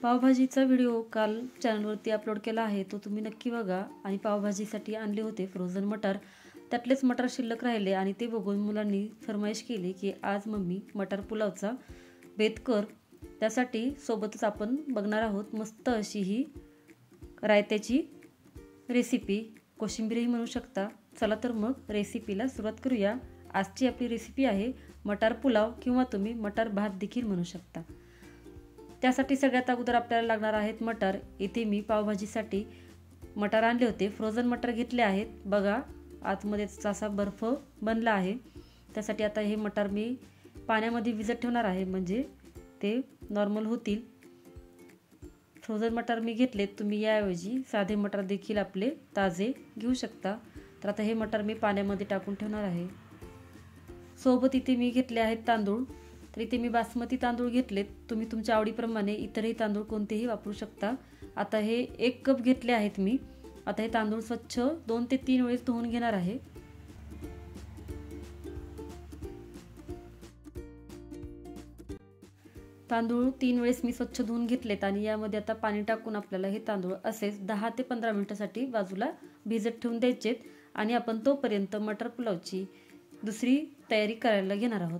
पावभाजीचा video काल चॅनलवरती upload केला आहे, तो तुम्ही नक्की बघा। आणि पावभाजीसाठी आणले होते फ्रोझन मटार, त्यातलेच मटार शिल्लक राहिले आणि ते बघून मुलांनी फरमाईश केली की आज मम्मी मटार पुलावचा बेत कर। त्यासाठी सोबतच आपण बघणार आहोत मस्त अशी ही रायत्याची रेसिपी, कोशिंबीरही म्हणू शकता। चला तर मग रेसिपीला सुरुवात करूया। आजची आपली रेसिपी आहे मटार पुलाव किंवा तुम्ही मटार भात देखील म्हणू शकता। त्यासाठी सगळ्यात अगोदर आपल्याला लागणार आहेत मटार। इथे मी पावभाजीसाठी मटार आणले होते, फ्रोझन मटार घेतले आहेत। बघा आतमध्ये असा बर्फ बनला आहे। त्यासाठी आता हे मटार मी पाण्यामध्ये भिजत ठेवणार आहे, म्हणजे ते नॉर्मल होतील। फ्रोझन मटार मी घेतलेत, तुम्ही याऐवजी साधे मटार देखील आपले ताजे घेऊ शकता। तर आता हे मटार मी पाण्यामध्ये टाकून ठेवणार आहे। सोबत इथे मी घेतले आहेत तांदूळ, तर इथे मी बासमती तांदूळ घेतलेत, तुम्ही तुमच्या आवडीप्रमाणे इतरही तांदूळ कोणतेही वापरू शकता। आता हे 1 कप घेतले आहेत मी। आता हे तांदूळ स्वच्छ 2 ते 3 वेळेस धुवून घेणार आहे। तांदूळ 3 वेळेस मी स्वच्छ धुवून घेतलेत आणि यामध्ये आता पाणी टाकून आपल्याला हे तांदूळ असेच 10 ते 15 मिनिटांसाठी बाजूला भिजत ठेवून द्यायचेत। आणि आपण तोपर्यंत मटार पुलावची दुसरी तयारी करायला घेणार आहोत।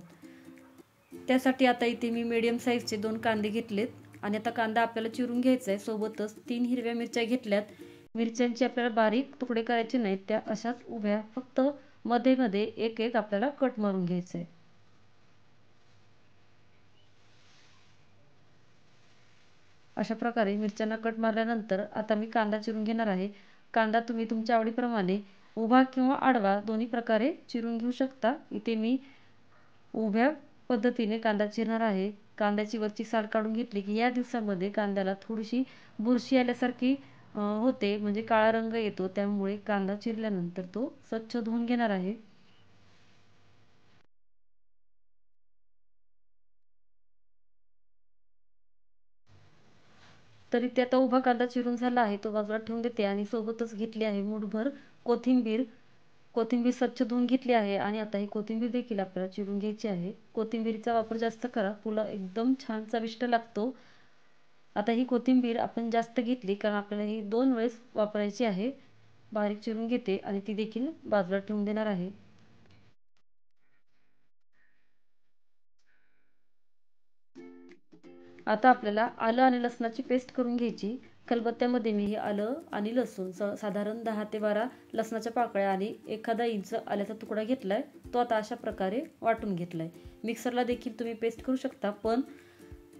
त्यासाठी आता इथे मी मीडियम साईजचे 2 कांदे घेतलेत आणि आता कांदा आपल्याला चिरून घ्यायचा आहे। सोबतच 3 हिरव्या मिरच्या घेतल्यात। मिरच्यांचे आपल्याला बारीक तुकडे करायचे नाहीत, त्या अशाच उभ्या फक्त मध्ये मध्ये एक एक आपल्याला कट मारून घ्यायचं आहे। अशा प्रकारे मिरच्यांना कट मारल्यानंतर आता मी कांदा चिरून घेणार आहे। कांदा तुम्ही तुमच्या आवडीप्रमाणे उभा किंवा आडवा दोन्ही प्रकारे चिरून घेऊ शकता। इथे मी उभ्या पद्धतीने कांदा चिरणार आहे। कांद्याची वरची साल काढून घेतली की या दिवसामध्ये कांद्याला थोडीशी बुरशी आल्यासारखी होते, म्हणजे काळा रंग येतो, त्यामुळे कांदा चिरल्यानंतर तो स्वच्छ धुवून घेणार आहे। तरी ते आता उभा कांदा चिरून झाला आहे, तो बाजूला ठेवून देते आणि सोबतच घेतली आहे मूठभर कोथिंबीर। कोथिंबीर स्वच्छ धुवून घेतली आहे आणि आता ही कोथिंबीर देखील आपल्याला चिरून घ्यायची आहे। कोथिंबीरीचा वापर जास्त करा, पुलाव एकदम छान चविष्ट लागतो। आता ही कोथिंबीर आपण जास्त घेतली कारण आपल्याला ही 2 वेळेस वापरायची आहे। बारीक चिरून घेते आणि ती देखील बाजूला ठेवून देणार आहे। आता आपल्याला आलं आणि लसणाची पेस्ट करून घ्यायची। खलबत्त्यामध्ये मी हे आलं आणि लसूण साधारण 10 ते 12 लसणाच्या पाकळ्या आणि एखादा इंच आल्याचा तुकडा घेतलाय, तो आता अशा प्रकारे वाटून घेतलाय। मिक्सरला देखील तुम्ही पेस्ट करू शकता, पण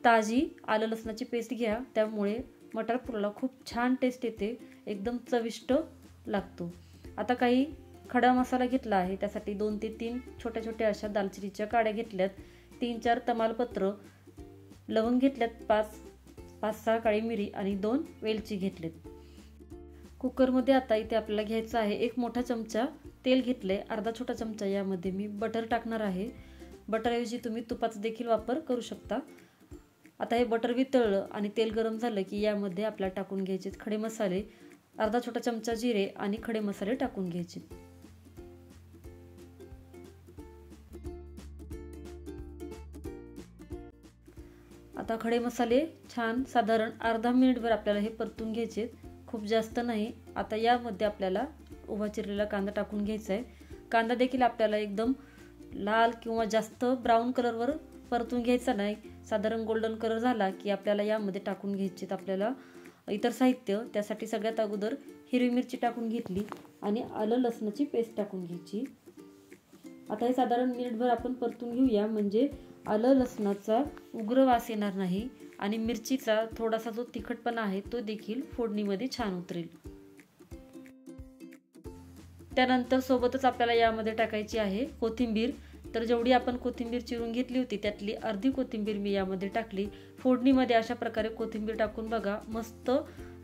ताजी आलं लसणाची पेस्ट घ्या, त्यामुळे मटार पुलावला खूप छान टेस्ट येते, एकदम चविष्ट लागतो। आता काही खडा मसाला घेतला आहे, त्यासाठी 2 ते 3 छोट्या छोट्या अशा दालचिनीच्या काड्या घेतल्यात, 3-4 तमालपत्र, लवंग घेतल्यात 5-6 काळी मिरी आणि 2 वेलची घेतलेत। कुकरमध्ये आता इथे आपल्याला घ्यायचं आहे 1 मोठा चमचा तेल घेतले, अर्धा छोटा चमचा यामध्ये मी बटर टाकणार आहे। बटरऐवजी तुम्ही तुपाचा देखील वापर करू शकता। आता हे बटर वितळलं आणि तेल गरम झालं की यामध्ये आपल्याला टाकून घ्यायचे खडे मसाले, अर्धा छोटा चमचा जिरे आणि खडे मसाले टाकून घ्यायचे। आता खडे मसाले छान साधारण अर्धा मिनिटभर आपल्याला हे परतून घ्यायचे, खूप जास्त नाही। आता यामध्ये आपल्याला उभा चिरलेला कांदा टाकून घ्यायचा आहे। कांदा देखील आपल्याला एकदम लाल किंवा जास्त ब्राऊन कलरवर परतून घ्यायचा नाही, साधारण गोल्डन कलर झाला की आपल्याला यामध्ये टाकून घ्यायचे आपल्याला इतर साहित्य। त्यासाठी सगळ्यात अगोदर हिरवी मिरची टाकून घेतली आणि आलं लसणाची पेस्ट टाकून घ्यायची। आता हे साधारण मिनिटभर आपण परतून घेऊया, म्हणजे आलं लसणाचा उग्र वास येणार नाही आणि मिरचीचा थोडासा जो तिखटपणा आहे तो देखील फोडणीमध्ये छान उतरेल। त्यानंतर सोबतच आपल्याला यामध्ये टाकायची आहे कोथिंबीर। तर जेवढी आपण कोथिंबीर चिरून घेतली होती त्यातली अर्धी कोथिंबीर मी यामध्ये टाकली। फोडणीमध्ये अशा प्रकारे कोथिंबीर टाकून बघा, मस्त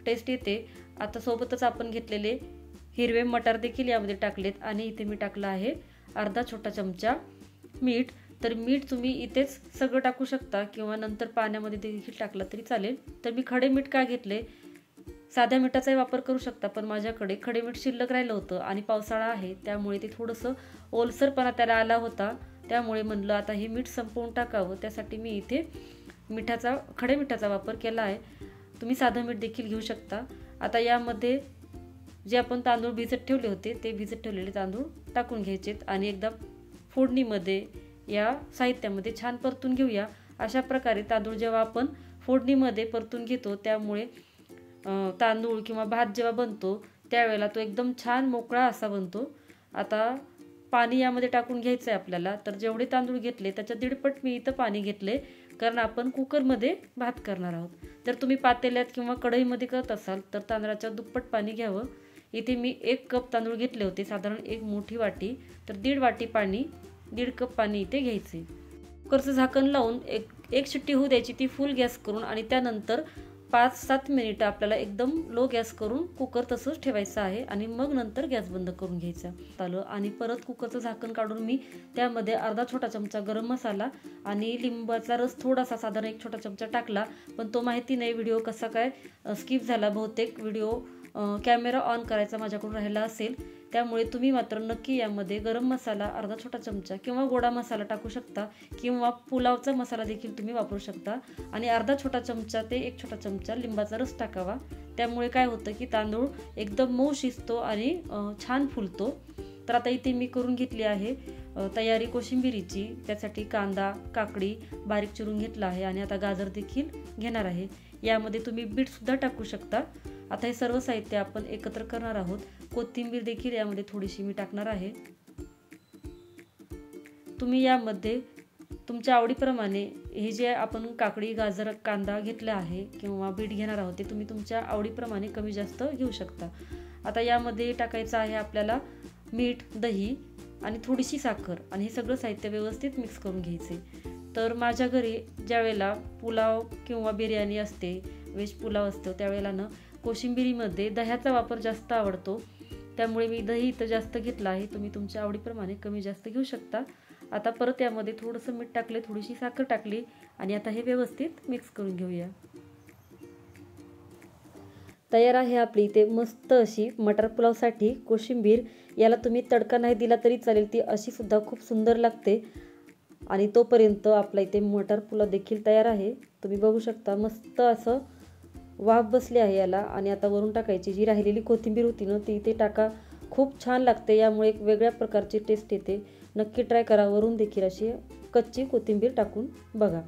टेस्ट येते। आता सोबतच आपण घेतलेले हिरवे मटार देखील यामध्ये टाकलेत आणि इथे मी टाकलं आहे अर्धा छोटा चमचा मीठ। तर मीठ तुम्ही इथेच सगळं टाकू शकता किंवा नंतर पाण्यामध्ये देखील टाकलं तरी चालेल। तर मी खडे मीठ का घेतले, साध्या मिठाचाही वापर करू शकता, पण माझ्याकडे खडे मीठ शिल्लक राहिलं होतं आणि पावसाळा आहे त्यामुळे ते थोडंसं ओलसरपणा त्याला आला होता, त्यामुळे म्हणलं आता हे मीठ संपवून टाकावं। त्यासाठी मी इथे खडे मिठाचा वापर केला आहे। तुम्ही साधं मीठ देखील घेऊ शकता। आता यामध्ये जे आपण तांदूळ भिजत ठेवले होते ते भिजत ठेवलेले तांदूळ टाकून घ्यायचेत आणि एकदा फोडणीमध्ये या साहित्यामध्ये छान परतून घेऊया। अशा प्रकारे तांदूळ जेव्हा आपण फोडणीमध्ये परतून घेतो त्यामुळे तांदूळ किंवा भात जेव्हा बनतो त्यावेळेला तो एकदम छान मोकळा असा बनतो। आता पाणी यामध्ये टाकून घ्यायचं आहे आपल्याला। तर जेवढे तांदूळ घेतले त्याच्या दीडपट मी इथं पाणी घेतले, कारण आपण कुकरमध्ये भात करणार आहोत। जर तुम्ही पातेल्यात किंवा कढईमध्ये करत असाल तर तांदळाच्या दुप्पट पाणी घ्यावं। इथे मी 1 कप तांदूळ घेतले होते, साधारण 1 मोठी वाटी, तर 1.5 वाटी पाणी, 1.5 कप पाणी इथे घ्यायचे। कुकरचं झाकण लावून एक शिट्टी होऊ द्यायची, ती फुल गॅस करून, आणि त्यानंतर 5-7 मिनिटं आपल्याला एकदम लो गॅस करून कुकर तसंच ठेवायचं आहे आणि मग नंतर गॅस बंद करून घ्यायचा आलं। आणि परत कुकरचं झाकण काढून मी त्यामध्ये अर्धा छोटा चमचा गरम मसाला आणि लिंबाचा रस थोडासा, साधारण 1 छोटा चमचा टाकला, पण तो माहिती नाही व्हिडिओ कसा काय स्किप झाला, बहुतेक व्हिडिओ कॅमेरा ऑन करायचा माझ्याकडून राहिला असेल, त्यामुळे तुम्ही मात्र नक्की यामध्ये गरम मसाला अर्धा छोटा चमचा किंवा गोडा मसाला टाकू शकता, किंवा पुलावचा मसाला देखील तुम्ही वापरू शकता, आणि अर्धा छोटा चमचा ते 1 छोटा चमचा लिंबाचा रस टाकावा। त्यामुळे काय होतं की तांदूळ एकदम मऊ शिजतो आणि छान फुलतो। तर आता इथे मी करून घेतली आहे तयारी कोशिंबिरीची। त्यासाठी कांदा, काकडी बारीक चिरून घेतला आहे आणि आता गाजर देखील घेणार आहे। यामध्ये तुम्ही बीट सुद्धा टाकू शकता। आता हे सर्व साहित्य आपण एकत्र करणार आहोत। कोथिंबीर देखील यामध्ये थोडीशी मी टाकणार आहे। तुम्ही यामध्ये तुमच्या आवडीप्रमाणे हे जे आपण काकडी, गाजर, कांदा घेतला आहे किंवा बीट घेणार आहोत ते तुम्ही तुमच्या आवडीप्रमाणे कमी जास्त घेऊ शकता। आता यामध्ये टाकायचं आहे आपल्याला मीठ, दही आणि थोडीशी साखर, आणि हे सगळं साहित्य व्यवस्थित मिक्स करून घ्यायचे। तर माझ्या घरी ज्यावेळेला पुलाव किंवा बिर्याणी असते, व्हेज पुलाव असतो, त्यावेळेला ना कोशिंबिरीमध्ये दह्याचा वापर जास्त आवडतो, त्यामुळे मी दही इथं जास्त घेतलं आहे। तुम्ही तुमच्या आवडीप्रमाणे कमी जास्त घेऊ शकता। आता परत यामध्ये थोडंसं मीठ टाकले, थोडीशी साखर टाकली आणि आता हे व्यवस्थित मिक्स करून घेऊया। तयार आहे आपली इथे मस्त अशी मटार पुलावसाठी कोशिंबीर। याला तुम्ही तडका नाही दिला तरी चालेल, ती अशी सुद्धा खूप सुंदर लागते। आणि तोपर्यंत आपला इथे मटार पुलाव देखील तयार आहे। तुम्ही बघू शकता मस्त असं वाफ बसली आहे याला। आणि आता वरून टाकायची जी राहिलेली कोथिंबीर होती ना ती इथे टाका, खूप छान लागते, यामुळे एक वेगळ्या प्रकारची टेस्ट येते। नक्की ट्राय करा, वरून देखील अशी कच्ची कोथिंबीर टाकून बघा।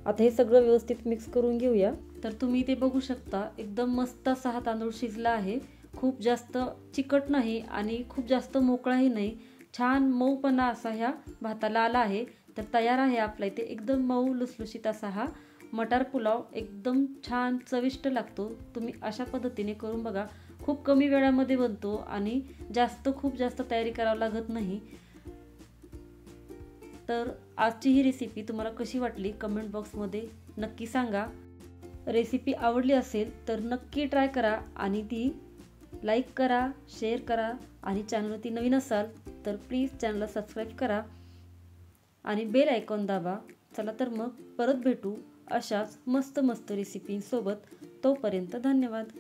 आता हे सगळं व्यवस्थित मिक्स करून घेऊया। तर तुम्ही इथे बघू शकता एकदम मस्त असा हा तांदूळ शिजला आहे। खूप जास्त चिकट नाही आणि खूप जास्त मोकळाही नाही, छान मऊपणा असा ह्या भाताला आला आहे। तर तयार आहे आपला इथे एकदम मऊ लुसलुशीत असा हा मटार पुलाव, एकदम छान चविष्ट लागतो। तुम्ही अशा पद्धतीने करून बघा, खूप कमी वेळामध्ये बनतो आणि खूप जास्त तयारी करावी लागत नाही। तर आजची ही रेसिपी तुम्हाला कशी वाटली कमेंट बॉक्समध्ये नक्की सांगा। रेसिपी आवडली असेल तर नक्की ट्राय करा आणि ती लाईक करा, शेअर करा, आणि चॅनलवरती नवीन असाल तर प्लीज चॅनलला सबस्क्राईब करा आणि बेल आयकॉन दाबा। चला तर मग परत भेटू अशाच मस्त रेसिपींसोबत। तोपर्यंत धन्यवाद।